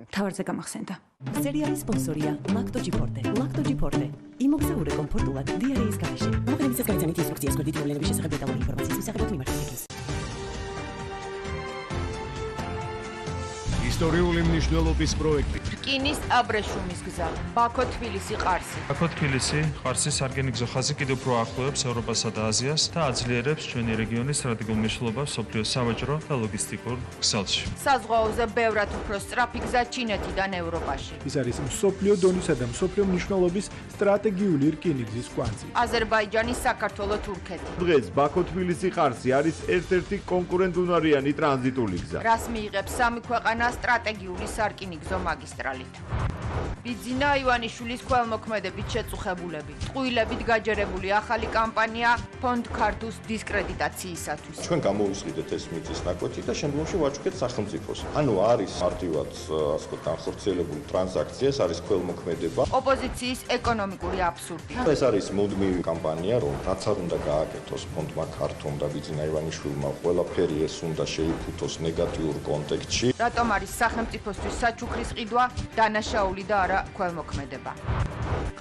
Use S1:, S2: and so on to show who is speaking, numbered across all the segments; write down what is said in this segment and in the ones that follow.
S1: თავარზე გამახსენდა.
S2: სერიალის სპონსორია ლაქტოჯიფორტე. ლაქტოჯიფორტე. იმოგზაურე კომფორტულად დიარეის გარეშე. მოკლედისას გაიძანით ინსტრუქციას გვერდით პრობლემების შესახებ დეტალური ინფორმაციის მისაღებად მიმართეთ ექიმს.
S3: ისტორიული მნიშვნელობის პროექტი.
S4: რკინის აბრეშუმის გზა. ბაქო-თბილისი ყარსი.
S5: ბაქო-თბილისი ყარსის სარგენიგზო ხაზი კიდევ უფრო ახლოებს ევროპასა და აზიას და აძლიერებს ჩვენი რეგიონის სტრატეგიულ მნიშვნელობას მსოფლიოს სავაჭრო და ლოგისტიკურ ქსელში.
S4: საზღვაოზე ბევრად უფრო სწრაფი გზა ჩინეთიდან ევროპაში.
S3: ის არის მსოფლიო დონისა და მსოფლიო მნიშვნელობის სტრატეგიული რკინიგზის კვანძი.
S4: აზერბაიჯანი, საქართველო, თურქეთი.
S6: დღეს ბაქო-თბილისი ყარსი არის ერთ-ერთი კონკურენტუნარიანი ტრანზიტული გზა.
S4: რას მიიღებს სამი ქვეყანა სტრატეგიული სარკინიგზო მაგისტრალით. ბიძინა ივანიშვილის ქველმოქმედებით შეწუხებულები. ტყუილებით გაჯერებული ახალი კამპანია ფონდ ქართუს დისკრედიტაციისათვის.
S7: ჩვენ გამოვისყიდეთ ეს მიწის ნაკვეთი და შემდგომში ვაჩვენებთ სახელმწიფოს. ანუ არის მარტივად ასე ვთქვათ განხორციელებული ტრანზაქცია, ეს არის ქველმოქმედება.
S4: ოპოზიციის ეკონომიკური აბსურდი.
S7: ეს არის მუდმივი კამპანია, რომ რაც არ უნდა გააკეთოს ფონდმა ქართუმ და ბიძინა ივანიშვილმა, ყველაფერი ეს უნდა შეიფუთოს ნეგატიურ კონტექსტში.
S4: რატომ არის სახელმწიფოსთვის საჩუქრის ყიდვა, დანაშაული და არა ქველმოქმედება?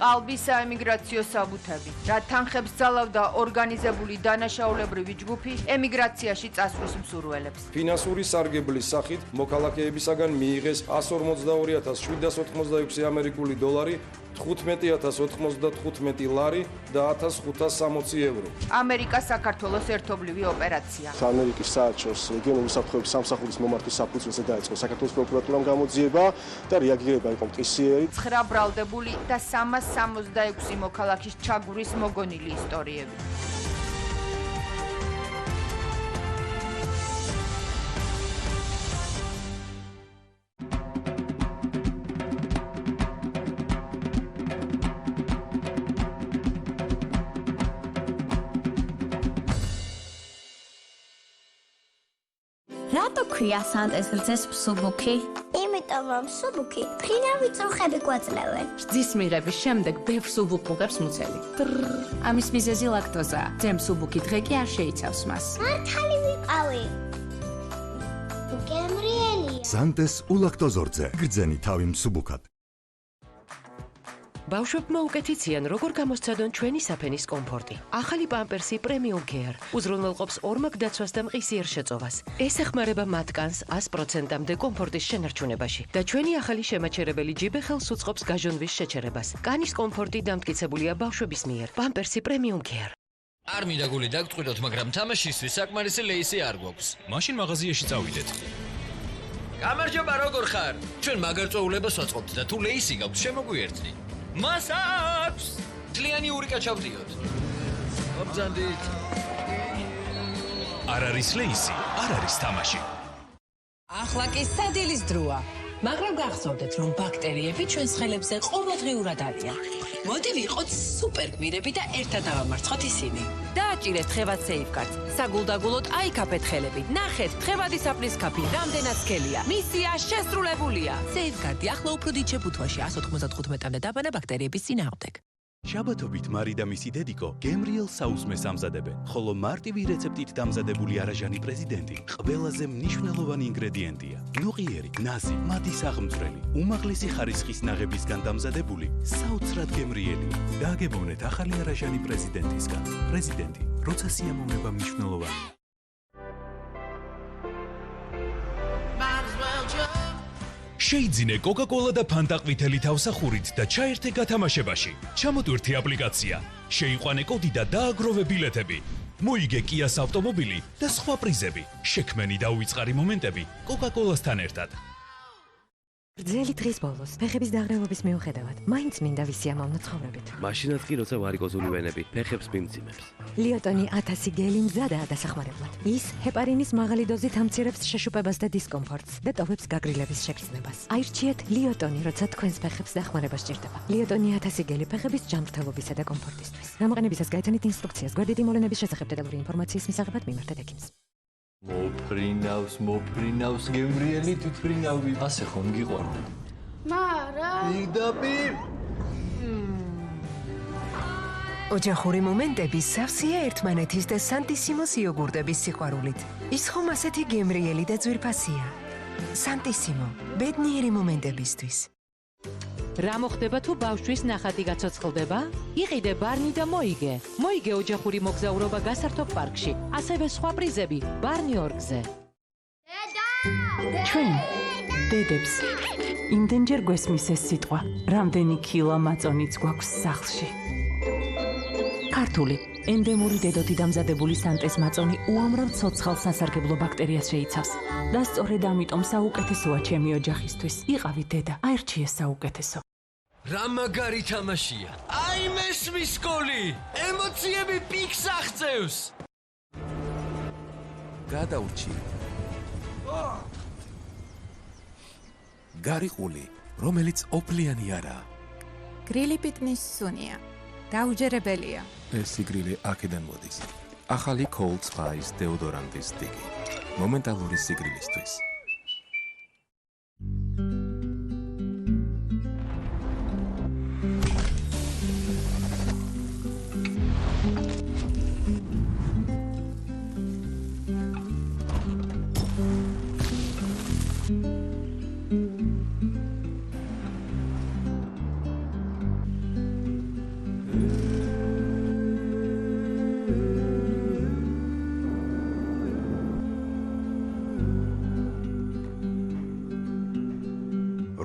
S4: ყალბი საემიგრაციო საბუთები. რა თანხებს ძალავდა ორგანიზებული დანაშაულებრივი ჯგუფი ემიგრაციაში წასვლის მსურველებს.
S8: ფინანსური სარგებლის სახით მოქალაქეებისაგან მიიღეს 142,786 ამერიკული დოლარი, 15,095 ლარი და 1,560 ევრო.
S4: ამერიკა საქართველოს ერთობლივი ოპერაცია.
S9: ამერიკის საელჩოს რეგიონული საფრთხეების სამსახურის მომართვის საფუძველზე დაიწყო საქართველოს პროკურატურამ გამოძიება და რეაგირება იყო მტკიციერი.
S4: 9 ბრალდებული და 366 მოქალაქის ჩაგვრის მოგონილი ისტორიები.
S10: რატო ქვია სანტეს რძეს მსუბუქი?
S11: იმიტომ რომ მსუბუქი ფრინავი წუხები გვაძლევენ.
S12: რძის მიღების შემდეგ ბევრს უბუქუღებს მუცელი. ამის მიზეზი ლაქტოზაა. ძე მსუბუქი დღე კი არ შეიცავს მას.
S11: მართალი ვიყავი. გემრიელია.
S13: სანტეს ულაქტოზორძე. გრძენი თავი მსუბუქად.
S14: ბავშვებმა უკეთიციან როგორ გამოსცადონ ჩვენი საფენის კომფორტი. ახალი პამპერსი პრემიუმ კეარ უზრუნველყოფს ორმაგ დაცვას და მყისიერ შეწოვას. ეს ეხმარება მათკანს 100%-მდე კომფორტის შენარჩუნებაში და ჩვენი ახალი შემაჩერებელი ჯიბე ხელს უწყობს გაჟონვის შეჩერებას. კანის კომფორტი დამტკიცებულია ბავშვების მიერ. პამპერსი პრემიუმ კეარ.
S15: არ მინდა გული დაგწყვიტოთ, მაგრამ თამაშისთვის საკმარისი ლეისი არ გვაქვს. მაშინ მაღაზიაში წავიდეთ. გამარჯობა, როგორ ხარ? ჩვენ მაგარ წვეულებას ვაწყობთ და თუ ლეისი გაქვს, შემოგვიერთდი. მას აქვს! თლიანი ურიკა ჩავდიოთ. აბძანდით.
S16: არ არის ლეისი, არ არის თამაში.
S17: ახლა კი სადილის დროა. მაგრამ გახსოვდეთ, რომ ბაქტერიები ჩვენს ხელებზე ყოველდღიურად არიან. მოდი ვიყოთ სუპერგმირები და ერთად ავამარცხოთ ისინი.
S14: დააჭირეთ ხევად სეიფკარტს. საგულდაგულოდ აიქაფეთ ხელები. ნახეთ, ხევადი საფრის კაფი რამდენად სქელია. მისია შესრულებულია.
S17: სეიფკარტი ახლა უფრო დიდ შეფუთვაში 195-მდე დაბანა ბაქტერიების წინააღმდეგ.
S16: შაბათობით მარი და მისი დედიკო გემრიელ საუზმეს ამზადებენ, ხოლო მარტივი რეცეპტით დამზადებული არაჟანი პრეზიდენტი ყველაზე მნიშვნელოვანი ინგრედიენტია. ნუღიერი, ნაზი, მადის აღმწვრელი, უმაღლესი ხარისხის ნაღებისგან დამზადებული, საოცრად გემრიელი. დააგებოვნეთ ახალი არაჟანი პრეზიდენტისგან. პრეზიდენტი, როცა სიამოვნება მნიშვნელოვანია. შეიძინე კოკა-კოლა და ფანტა ყვითელი თავსახურით და ჩაერთე გათამაშებაში. ჩამოტვირთე აპლიკაცია. შეიყვანე კოდი და დააგროვე ბილეთები. მოიგე კიას ავტომობილი და სხვა პრიზები. შექმენი და უიწყარი მომენტები კოკა-კოლასთან ერთად.
S2: გრძელი დღის ბოლოს, ფეხების დაღრევობის მიუხედავად, მაინც მინდა ვისიამოვნო ცხოვრებით.
S18: მაშინაც კი როცა ვარიკოზული ვენები ფეხებს მიმძიმებს.
S2: ლიოტონი 1000 გელი მზადაა დასახმარებლად. ის ჰეპარინის მაღალი დოზით ამცირებს შეშუპებას და დისკომფორტს და ტოვებს გაგრილების შეგრძნებას. აირჩიეთ ლიოტონი, როცა თქვენს ფეხებს დახმარება სჭირდება. ლიოტონი 1000 გელი ფეხების ჯანმრთელობისა და კომფორტისთვის. გამოყენებისას გაიცანით ინსტრუქციას. გვერდითი მოვლენების შესახებ დეტალური ინფორმაციის მისაღებად მიმართეთ ექიმს.
S19: მოფრინავს გემრიელი თვითფრინავი. ასე ხომ გიყვარო?
S11: მარა.
S19: პირდაპირ.
S17: ოჯახური მომენტები სავსეა ერთმანეთის და სანტისიმოს იოგურტების სიყვარულით. ის ხომ ასეთი გემრიელი და ძვირფასია.
S1: სანტისიმო, ბედნიერი მომენტებისთვის.
S14: რა მოხდება თუ ბავშვის ნახატი გაცოცხლდება? იყიდე ბარნი და მოიგე. მოიგე ოჯახური მოგზაურობა გასართობ პარკში. ასევე სხვა პრიზები ბარნი ორგზე.
S20: ჩვენ დედებს იმდენჯერ გვესმის ეს სიტყვა, რამდენი ქილა მაწონიც გვაქვს სახლში. ქართული ენდემური დედოთი დამზადებული სანტეს მაწონი უამრავ ცოცხალ სასარგებლო ბაქტერიას შეიცავს და სწორედ ამიტომ საუკეთესოა ჩემი ოჯახისთვის. იყავით დედა, აირჩიეს საუკეთესო.
S15: რა მაგარი თამაშია. აი მესმის გოლი. ემოციები პიკს აღწევს.
S21: გადაურჩი. გარიყული, რომელიც ოფლიანი არაა.
S22: გრილი პიტნის სუნია. დაუჯერებელია.
S21: ეს სიგრილი აქედან მოდის. ახალი Cold Spice დეოდორანტის სტიკი. მომენტალური სიგრილისთვის.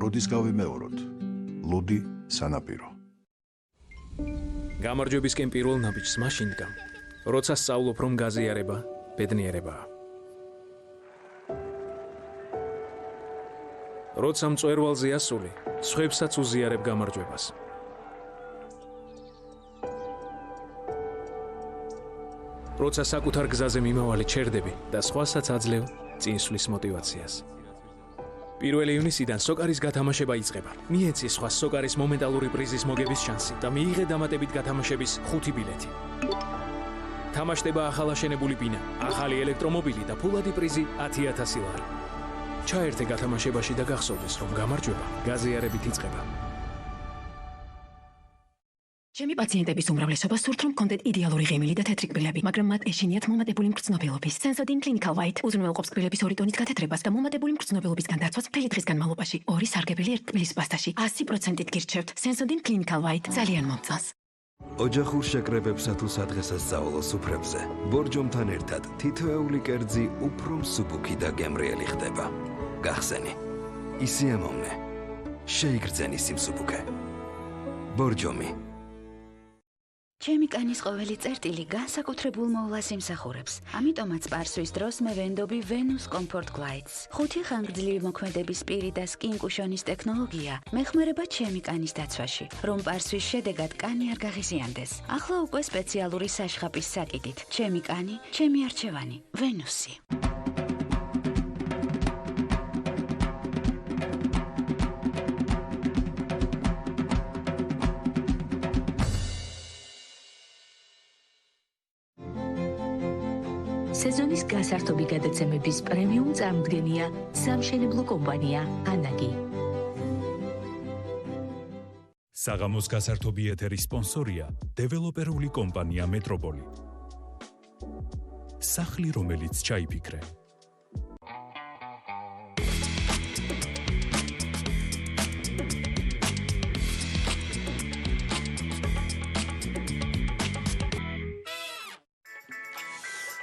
S23: როდის გავიმეოროთ? ლუდი სანაპირო.
S24: გამარჯვებისკენ პირველ ნაბიჯს მაშინ დგამ, როცა სწავლობ, რომ გაზიარება ბედნიერებაა. როცა მწვერვალზე ასული, სხვებსაც უზიარებ გამარჯვებას. როცა საკუთარ გზაზე მიმავალი ჩერდები და სხვასაც აძლევ წინსვლის მოტივაციას. 1 ივნისიდან სოკარის გათამაშება იწყება. მიეცი სხვა სოკარის მომენტალური პრიზის მოგების შანსი და მიიღე დამატებით გათამაშების 5 ბილეთი. თამაშდება ახალაშენებული ბინა, ახალი ელექტრომობილი და ფულადი პრიზი 10,000 ლარი. ჩაერთე გათამაშებაში და გახსოვდეს, რომ გამარჯვება გაზიარებით იწყება.
S25: ჩემი პაციენტების უმრავლესობა სურთ, რომ კონდეთ იდეალური ღემილი და თეთრი კბილები, მაგრამ მათ ეშინიათ მომატებული მგრძნობელობის. Sensodyne Clinical White უზრუნველყოფს კბილების 2 ტონის გათეთრებას და მომატებული მგრძნობელობისგან დაცვას მთელი დღის განმავლობაში. 2 სარგებელი ერთ კბილის პასტაში 100%-ით გირჩევთ. Sensodyne Clinical White ძალიან მომწონს.
S26: ოჯახურ შეკრებებსა თუ სადღესასწაულო სუფრებზე ბორჯომთან ერთად თითოეული კერძი უფრო მსუბუქი და გემრიელი ხდება. გახსენი. ისიამოვნე. შეიგრძენი სიმსუბუქე. ბორჯომი.
S27: ჩემი კანის ყოველი წერტილი განსაკუთრებულ მოვლას იმსახურებს. ამიტომაც პარსვის დროს მე ვენდობი Venus Comfort Glides. 5 ხანგრძლივი მოქმედების პირი და სკინ კუშონის ტექნოლოგია მეხმარება ჩემი კანის დაცვაში, რომ პარსვის შედეგად კანი არ გაღიზიანდეს. ახლა უკვე სპეციალური საშხაპის საკიდით. ჩემი კანი, ჩემი არჩევანი, Venus-ი.
S28: სეზონის გასართობი გადაცემების პრემიუმ წარმოდგენია სამშენებლო კომპანია ანაგი.
S16: საღამოს გასართობი ეთერის სპონსორია დეველოპერული კომპანია მეტროპოლი. სახლი, რომელიც ჩაიფიქრე.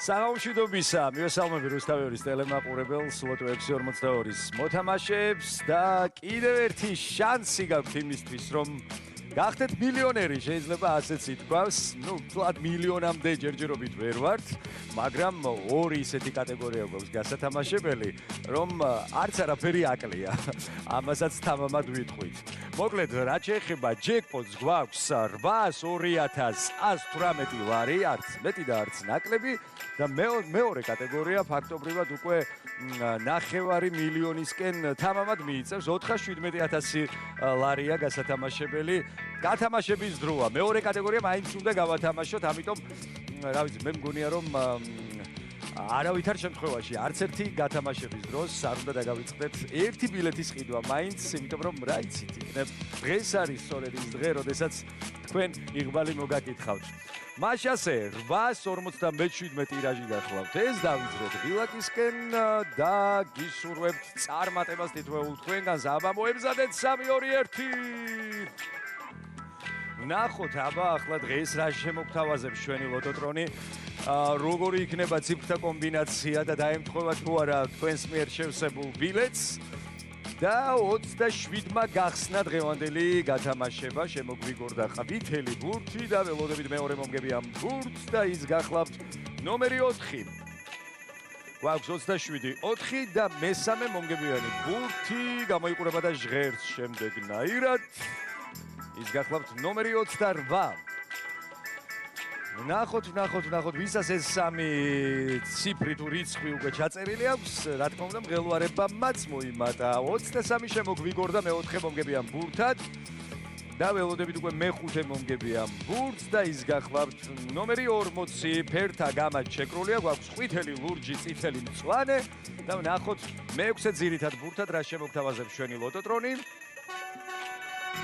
S29: საღამოშვიდობისა, მივესალმები რუსთაველის ტელემაყურებელს ლოტო 642-ის მოთამაშეებს და კიდევ ერთი შანსი გაქვთ იმისთვის, რომ გახდეთ მილიონერი, შეიძლება ასეც ითქვას, თლად მილიონამდე ჯერჯერობით ვერ ვართ, მაგრამ 2 ისეთი კატეგორია გვაქვს გასათამაშებელი, რომ არც არაფერი აკლია. ამასაც თამამად ვიტყვით. მოკლედ, რაც შეეხება ჯეკპოტს გვაქვს 802,118 ლარი, არც მეტი და არც ნაკლები და მეორე კატეგორია ფაქტობრივად უკვე 9 მილიონისკენ თამამად მიიწევს 417,000 ლარია გასათამაშებელი. გათამაშების დროა. მეორე კატეგორია მაინც უნდა გავათამაშოთ, ამიტომ რა ვიცი, მე მგონია რომ არავითარ შემთხვევაში არც ერთი გათამაშების დროს არ უნდა დაგავიწყდეთ ერთი ბილეთის ყიდვა მაინც, იმიტომ რომ რა იცით, იქნებ დღეს არის სწორედ ის დღე, როდესაც თქვენ იღბალი მოგაკითხავთ. მაშ ასე 857 ტირაჟი გახლავთ. ეს დავიძრეთ ღილაკისკენ და გისურვებთ წარმატებას თითოეულ თქვენგანს. აბა მოემზადეთ 3-2-1. ნახოთ აბა ახლა დღეს რა შემოგთავაზებს ჩვენი ლოტოტრონი. როგორი იქნება ციფრთა კომბინაცია და დაემთხვევა თუ არა თქვენს მიერ შევსებულ ბილეთს. და 27-მა გახსნა დღევანდელი გათამაშება, შემოგვიგორდა ყვითელი ბურთი და ველოდებით მეორე მომგები ამ ბურთს და ის გახლავთ ნომერი 4. გვაქვს 27, 4 და მესამე მომგებიანი ბურთი გამოიყურება და ჟღერს შემდეგნაირად. ის გახლავთ ნომერი 28. ნახოთ, ვისაც ეს სამი ციფრი თუ რიცხვი უკვე ჩაწერილი აქვს, რა თქმა უნდა, მღელვარებამაც მოიმატა. 23 შემოგვიგორდა მეოთხე მომგებიან ბურთად და ველოდებით უკვე მეხუთე მომგებიან ბურთს და ის გახლავთ ნომერი 40, ფერთა გამად შეკრულია, გვაქვს ყვითელი, ლურჯი, წითელი, მწვანე და ნახოთ მეექვსე ძირითად ბურთად რა შემოგთავაზებს ჩვენი ლოტოტრონი.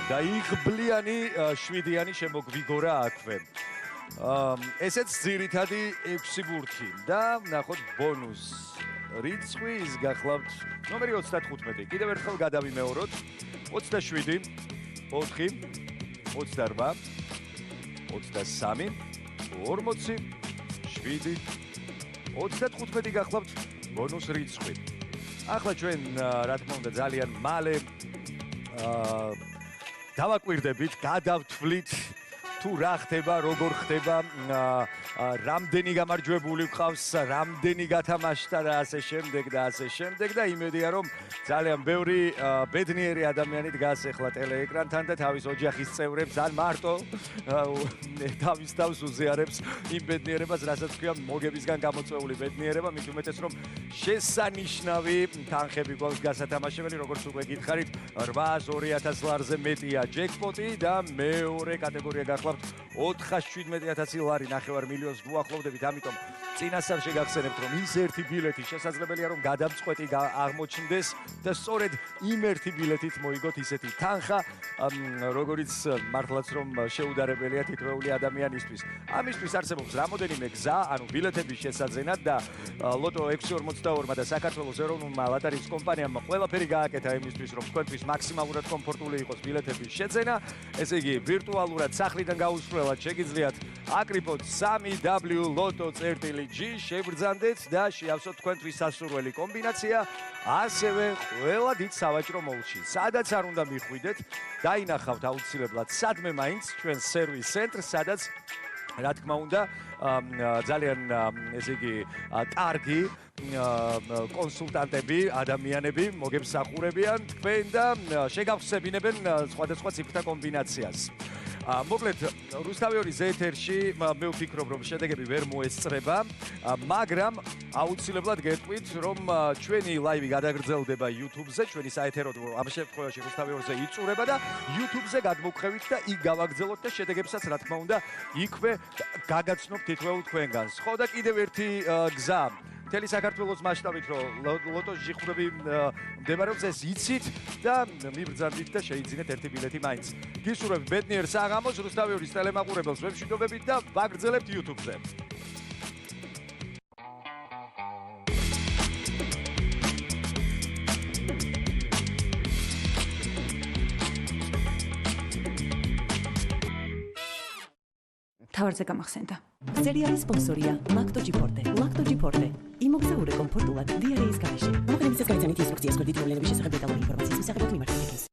S29: და იღბლიანი 7-იანი შემოგვიგორა აქვე. ესეც ძირითადი 6 ბურთი და ნახოთ ბონუს რიცხვი ის გახლავთ ნომერი 35. კიდევ ერთხელ გადავიმეოროთ 27, 4, 28, 23, 40, 7, 35 გახლავთ ბონუს რიცხვი. ახლა ჩვენ რა თქმა უნდა ძალიან მალე დავაკვირდებით, გადავთვლით თუ რა ხდება, როგორ ხდება, რამდენი გამარჯვებული გვყავს, რამდენი გათამაშდა და ასე შემდეგ და იმედია რომ ძალიან ბევრი ბედნიერი ადამიანი დგას ახლა ტელეეკრანთან და თავის ოჯახის წევრებს ან მარტო თავის თავს უზიარებს იმ ბედნიერებას, რასაც ქვია მოგებისგან გამოწვეული ბედნიერება, მით უმეტეს რომ შესანიშნავი თანხები გვაქვს გასათამაშებელი, როგორც უკვე გითხარით, 802,000 ლარზე მეტია ჯეკპოტი და მეორე კატეგორია გახლავთ 417,000 ლარი, 9 მილიონს გვუახლოვდებით, ამიტომ წინასწარ შეგახსენებთ, რომ ის ერთი ბილეთი შესაძლებელია რომ გადამწყვეტი აღმოჩნდეს და სწორედ იმ ერთი ბილეთით მოიგოთ ისეთი თანხა, როგორიც მართლაც რომ შეუდარებელია თითოეული ადამიანისთვის. ამისთვის არსებობს რამოდენიმე გზა, ანუ ბილეთების შესაძენად და ლოტო 642-მა და საქართველოს ეროვნულმა ლოტარიის კომპანიამ ყველაფერი გააკეთა იმისთვის, რომ თქვენთვის მაქსიმალურად კომფორტული იყოს ბილეთების შეძენა. ესე იგი, ვირტუალურად სახლიდან გაუსვლელად შეგიძლიათ აკრიფოთ 3W-Lotto.G, შეგბრძანდეთ და შეავსოთ თქვენთვის სასურველი კომბინაცია, ასევე ყველა დიდ სავაჭრო მოლში. სადაც არ უნდა მიხვიდეთ, დაინახავთ აუცილებლად სადმე მაინც ჩვენ სერვის ცენტრს, სადაც რა თქმა უნდა ძალიან ესე იგი კარგი კონსულტანტები, ადამიანები მოგემსახურებიან თქვენ და შეგახსენებინებენ სხვადასხვა ციფრთა კომბინაციას. მოკლედ, რუსთავიორის ეთერში მე ვფიქრობ, რომ შედეგები ვერ მოესწრება, მაგრამ აუცილებლად გეტყვით, რომ ჩვენი ლაივი გადაგრძელდება YouTube-ზე, ჩვენი საეთერო ამ შემთხვევაში რუსთავიორზე იწურება და YouTube-ზე გადმოგხევით და იქ გავაგრძელოთ და შედეგებსაც რა თქმა უნდა იქვე გაგაცნობთ თითოეულ თქვენგანს. ხო და კიდევ ერთი გზა მთელი საქართველოს მასშტაბით რომ ლოტოს ჟიხურები მდებარეობს, ეს იცით და მიბრძანდით და შეიძინეთ ერთი ბილეთი მაინც. გისურვებთ ბედნიერ საღამოს, რუსთავიორის ტელემაყურებელს ვემშვიდობებით და ვაგრძელებთ YouTube-ზე.
S20: თავარზე გამახსენდა.
S3: სერიალის სპონსორია ლაქტოჯიფორტე. ლაქტოჯიფორტე. იმოგზაურე კომფორტულად დიარეის გარეშე. მოგვიანებით გაიცანით ინსტრუქციას გვერდით მოვლენების შესახებ დეტალური ინფორმაციის მისაღებად მიმართებით.